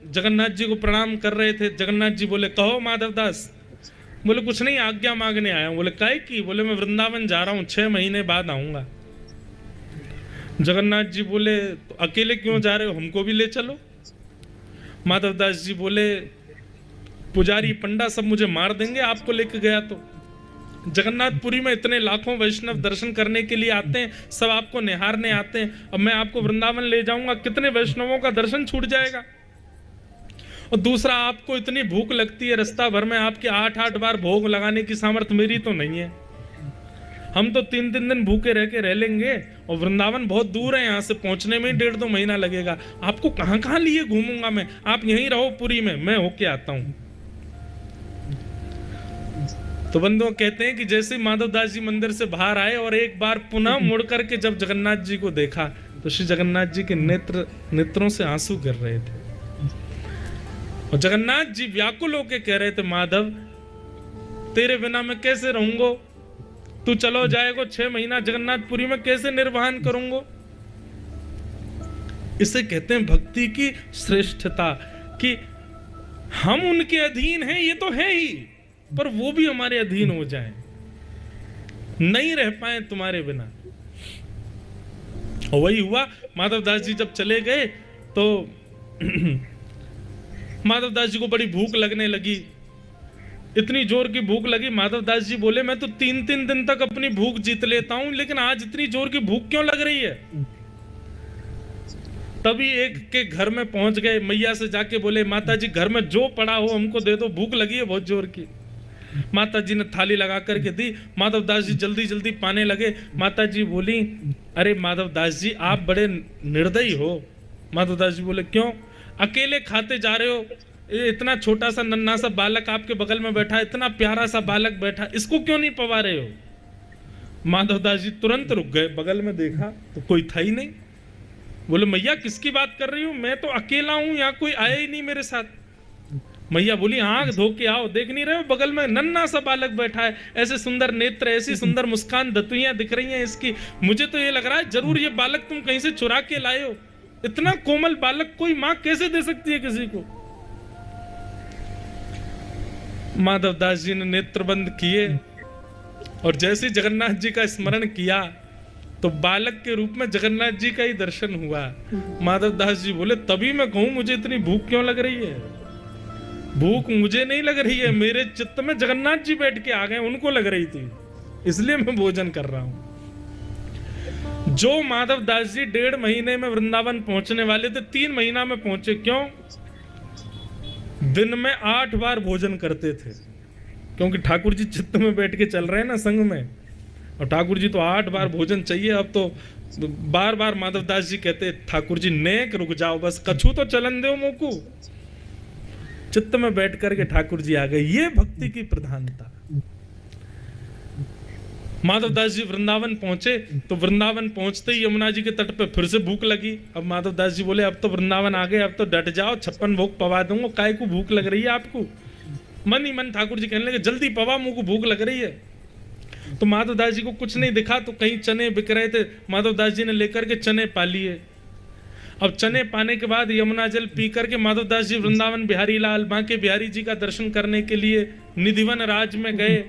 जगन्नाथ जी को प्रणाम कर रहे थे। जगन्नाथ जी बोले कहो माधव दास। बोले कुछ नहीं, आज्ञा मांगने आया हूं। बोले काहे की? बोले मैं वृंदावन जा रहा हूं, 6 महीने बाद आऊंगा। जगन्नाथ जी बोले तो अकेले क्यों जा रहे हो, हमको भी ले चलो। माधव दास जी बोले पुजारी पंडा सब मुझे मार देंगे आपको लेके गया तो। जगन्नाथपुरी में इतने लाखों वैष्णव दर्शन करने के लिए आते हैं, सब आपको निहारने आते हैं। अब मैं आपको वृंदावन ले जाऊंगा, कितने वैष्णवों का दर्शन छूट जाएगा। और दूसरा, आपको इतनी भूख लगती है, रास्ता भर में आपके 8-8 बार भोग लगाने की सामर्थ्य मेरी तो नहीं है। हम तो 3-3 दिन भूखे रह के रह लेंगे, और वृंदावन बहुत दूर है, यहाँ से पहुंचने में 1.5-2 महीना लगेगा। आपको कहाँ कहाँ लिए घूमूंगा मैं, आप यहीं रहो पुरी में, मैं होके आता हूं। तो बंधुओं कहते हैं कि जैसे माधव दास जी मंदिर से बाहर आए और एक बार पुनः मुड़ करके जब जगन्नाथ जी को देखा तो श्री जगन्नाथ जी के नेत्रों से आंसू गिर रहे थे। और जगन्नाथ जी व्याकुल होकर कह रहे थे माधव तेरे बिना मैं कैसे रहूंगा, तू चलो जाएगो 6 महीना जगन्नाथपुरी में कैसे निर्वहन करूंगा। इसे कहते हैं भक्ति की श्रेष्ठता, कि हम उनके अधीन हैं, ये तो है ही, पर वो भी हमारे अधीन हो जाएं, नहीं रह पाए तुम्हारे बिना। और वही हुआ। माधव दास जी जब चले गए तो माधव दास जी को बड़ी भूख लगने लगी, इतनी जोर की भूख लगी। माधव दास जी बोले मैं तो 3-3 दिन तक अपनी भूख जीत लेता हूं, लेकिन आज इतनी जोर की भूख क्यों लग रही है। तभी एक के घर में पहुंच गए, मैया से जाके बोले माता जी घर में जो पड़ा हो हमको दे दो, भूख लगी है बहुत जोर की। माता जी ने थाली लगा करके दी, माधव दास जी जल्दी जल्दी पाने लगे। माता जी बोली अरे माधव दास जी आप बड़े निर्दयी हो। माधव दास जी बोले क्यों? अकेले खाते जा रहे हो, इतना छोटा सा नन्हा सा बालक आपके बगल में बैठा, इतना प्यारा सा बालक बैठा, इसको क्यों नहीं पवा रहे हो। माधव दास जी तुरंत रुक गए, बगल में देखा तो कोई था ही नहीं। बोले मैया किसकी बात कर रही हूँ, मैं तो अकेला हूं, यहाँ कोई आया ही नहीं मेरे साथ। मैया बोली आंख धो के आओ, देख नहीं रहे हो बगल में नन्हा सा बालक बैठा है, ऐसे सुंदर नेत्र, ऐसी सुंदर मुस्कान, दतुइयां दिख रही हैं इसकी। मुझे तो ये लग रहा है जरूर ये बालक तुम कहीं से चुरा के लाए हो। इतना कोमल बालक कोई मां कैसे दे सकती है किसी को। माधव दास जी ने नेत्र बंद किए और जैसे जगन्नाथ जी का स्मरण किया तो बालक के रूप में जगन्नाथ जी का ही दर्शन हुआ। माधव दास जी बोले तभी मैं कहूं मुझे इतनी भूख क्यों लग रही है। भूख मुझे नहीं लग रही है, मेरे चित्त में जगन्नाथ जी बैठ के आ गए, उनको लग रही थी, इसलिए मैं भोजन कर रहा हूं। जो माधव दास जी 1.5 महीने में वृंदावन पहुंचने वाले थे, 3 महीना में पहुंचे। क्यों? दिन में 8 बार भोजन करते थे, क्योंकि ठाकुर जी चित्त में बैठ के चल रहे हैं ना संग में, और ठाकुर जी तो 8 बार भोजन चाहिए। अब तो बार बार माधव दास जी कहते ठाकुर जी नेक रुक जाओ, बस कछु तो चलन दो मोकू। चित्त में बैठ करके ठाकुर जी आ गए। ये भक्ति की प्रधानता। माधव दास जी वृंदावन पहुंचे तो वृंदावन पहुंचते ही यमुना जी के तट पे फिर से भूख लगी। अब माधव दास जी बोले अब तो वृंदावन आ गए, अब तो डट जाओ, 56 भोग पवा दूंगा, काय को भूख लग रही है आपको। मन ही मन ठाकुर जी कहने लगे जल्दी पवा, मुंह को भूख लग रही है। तो माधव दास जी को कुछ नहीं दिखा, तो कहीं चने बिक रहे थे, माधव दास जी ने लेकर के चने पा लिए। अब चने पाने के बाद यमुना जल पी करके माधव दास जी वृंदावन बिहारी लाल बांके बिहारी जी का दर्शन करने के लिए निधिवन राज में गए।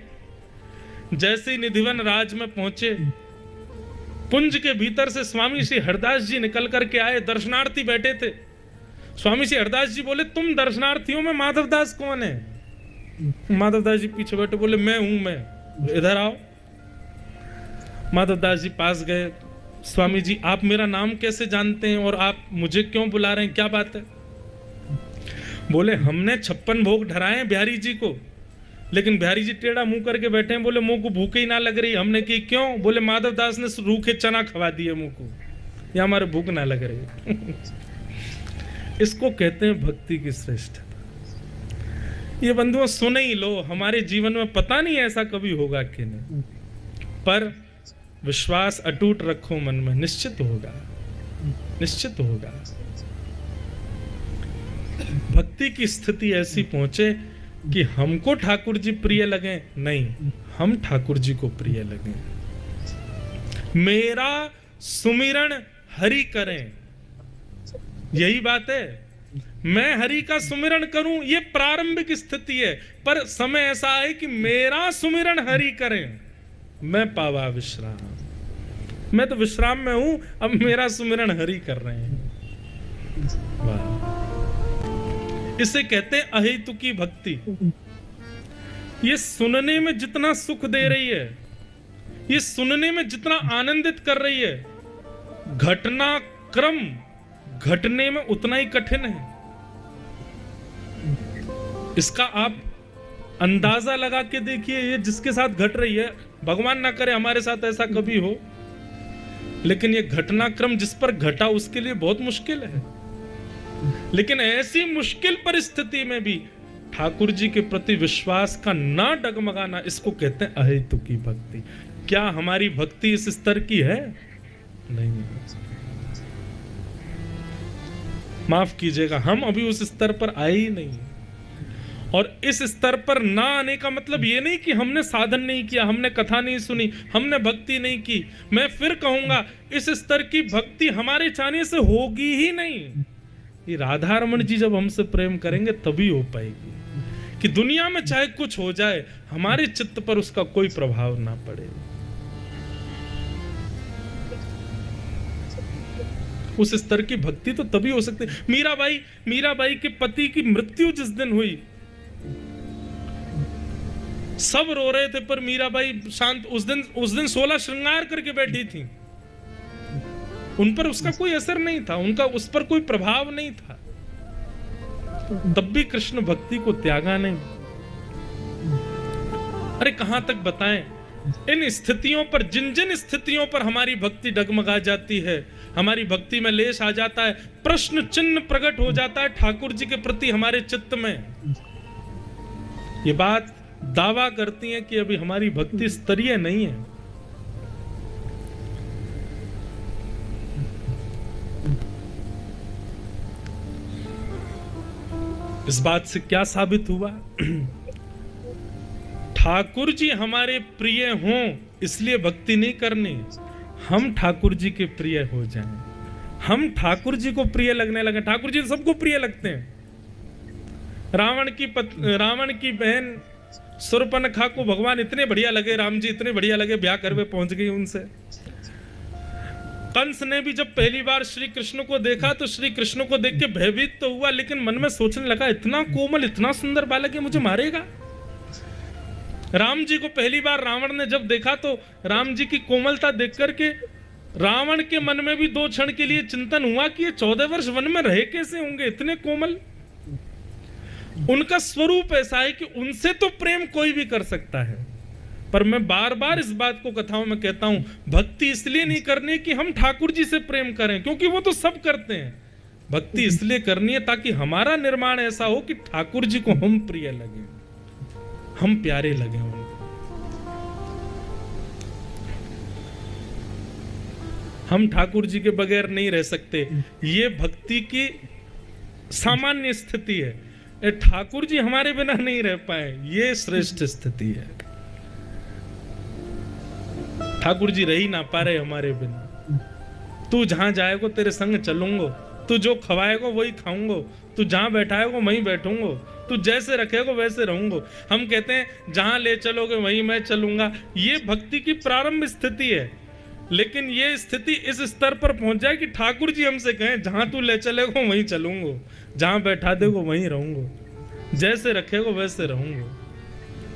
जैसे ही निधिवन राज में पहुंचे, कुंज के भीतर से स्वामी श्री हरदास जी निकल करके आए, दर्शनार्थी बैठे थे। स्वामी श्री हरदास जी बोले तुम दर्शनार्थियों में माधव दास कौन है? माधव दास जी पीछे बैठे, बोले मैं हूं, मैं, इधर आओ। माधव दास जी पास गए। स्वामी जी आप मेरा नाम कैसे जानते हैं और आप मुझे क्यों बुला रहे हैं, क्या बात है? बोले हमने 56 भोग धराए हैं बिहारी जी को, लेकिन बिहारी जी टेढ़ा मुंह करके बैठे हैं। बोले मुंह को भूख ही ना लग रही। हमने की क्यों? बोले माधव दास ने रूखे चना खवा दिए मुंह को, या हमारे भूख ना लग रही। इसको कहते हैं भक्ति की श्रेष्ठता। ये बंधुओं सुन ही लो, हमारे जीवन में पता नहीं ऐसा कभी होगा कि नहीं, पर विश्वास अटूट रखो मन में, निश्चित होगा, निश्चित होगा। भक्ति की स्थिति ऐसी पहुंचे कि हमको ठाकुर जी प्रिय लगे, नहीं हम ठाकुर जी को प्रिय लगे। मेरा सुमिरन हरि करें, यही बात है। मैं हरि का सुमिरन करूं, ये प्रारंभिक स्थिति है। पर समय ऐसा है कि मेरा सुमिरन हरि करें, मैं पावा विश्राम। मैं तो विश्राम में हूं, अब मेरा सुमिरन हरि कर रहे हैं। वाह, इसे कहते हैं अहेतुकी भक्ति। ये सुनने में जितना सुख दे रही है, ये सुनने में जितना आनंदित कर रही है, घटनाक्रम घटने में उतना ही कठिन है। इसका आप अंदाजा लगा के देखिए, ये जिसके साथ घट रही है, भगवान ना करे हमारे साथ ऐसा कभी हो, लेकिन ये घटनाक्रम जिस पर घटा उसके लिए बहुत मुश्किल है। लेकिन ऐसी मुश्किल परिस्थिति में भी ठाकुर जी के प्रति विश्वास का ना डगमगाना, इसको कहते हैं अहेतुकी भक्ति। क्या हमारी भक्ति इस स्तर की है? नहीं, माफ कीजिएगा, हम अभी उस स्तर पर आए ही नहीं। और इस स्तर पर ना आने का मतलब ये नहीं कि हमने साधन नहीं किया, हमने कथा नहीं सुनी, हमने भक्ति नहीं की। मैं फिर कहूंगा, इस स्तर की भक्ति हमारे चाहने से होगी ही नहीं। ये राधा रमन जी जब हमसे प्रेम करेंगे तभी हो पाएगी, कि दुनिया में चाहे कुछ हो जाए, हमारे चित्त पर उसका कोई प्रभाव ना पड़े। उस स्तर की भक्ति तो तभी हो सकती है। मीराबाई के पति की मृत्यु जिस दिन हुई, सब रो रहे थे, पर मीराबाई शांत। उस दिन 16 श्रृंगार करके बैठी थी, उन पर उसका कोई असर नहीं था, उनका उस पर कोई प्रभाव नहीं था, तब भी कृष्ण भक्ति को त्यागा नहीं। अरे कहां तक बताएं, इन स्थितियों पर, जिन जिन स्थितियों पर हमारी भक्ति डगमगा जाती है, हमारी भक्ति में लेश आ जाता है, प्रश्न चिन्ह प्रकट हो जाता है ठाकुर जी के प्रति हमारे चित्त में। ये बात दावा करती है कि अभी हमारी भक्ति स्तरीय नहीं है। इस बात से क्या साबित हुआ? ठाकुर जी हमारे प्रिय हों इसलिए भक्ति नहीं करनी, हम ठाकुर जी के प्रिय हो जाएं, हम ठाकुर जी को प्रिय लगने लगे। ठाकुर जी सबको प्रिय लगते हैं। रावण की बहन शूर्पणखा को भगवान इतने बढ़िया लगे, राम जी इतने बढ़िया लगे, ब्याह करवे पहुंच गई उनसे। कंस ने भी जब पहली बार श्री कृष्ण को देखा तो श्री कृष्ण को देख के भयभीत तो हुआ, लेकिन मन में सोचने लगा, इतना कोमल इतना सुंदर बालक है, मुझे मारेगा। राम जी को पहली बार रावण ने जब देखा तो राम जी की कोमलता देख करके रावण के मन में भी 2 क्षण के लिए चिंतन हुआ कि ये 14 वर्ष वन में रहे कैसे होंगे, इतने कोमल। उनका स्वरूप ऐसा है कि उनसे तो प्रेम कोई भी कर सकता है। पर मैं बार बार इस बात को कथाओं में कहता हूं, भक्ति इसलिए नहीं करनी कि हम ठाकुर जी से प्रेम करें, क्योंकि वो तो सब करते हैं। भक्ति इसलिए करनी है ताकि हमारा निर्माण ऐसा हो कि ठाकुर जी को हम प्रिय लगे, हम प्यारे लगे उनको। हम ठाकुर जी के बगैर नहीं रह सकते, ये भक्ति की सामान्य स्थिति है। ठाकुर जी हमारे बिना नहीं रह पाए, ये श्रेष्ठ स्थिति है। ठाकुर जी रह ही ना पा रहे हमारे बिना। तू जहां जाएगो तेरे संग चलूंगो, तू जो खवाएगो वही खाऊंगो, तू जहां बैठाएगो वहीं बैठूंगो, तू जैसे रखेगो वैसे रहूंगो। हम कहते हैं जहां ले चलोगे वहीं मैं चलूंगा। ये भक्ति की प्रारंभ स्थिति है, लेकिन ये स्थिति इस स्तर पर पहुंच जाए कि ठाकुर जी हमसे कहें, जहां तू ले चलेगो वहीं चलूंगो, जहां बैठा देगो वहीं रहूंगो, जैसे रखेगो वैसे रहूंगो।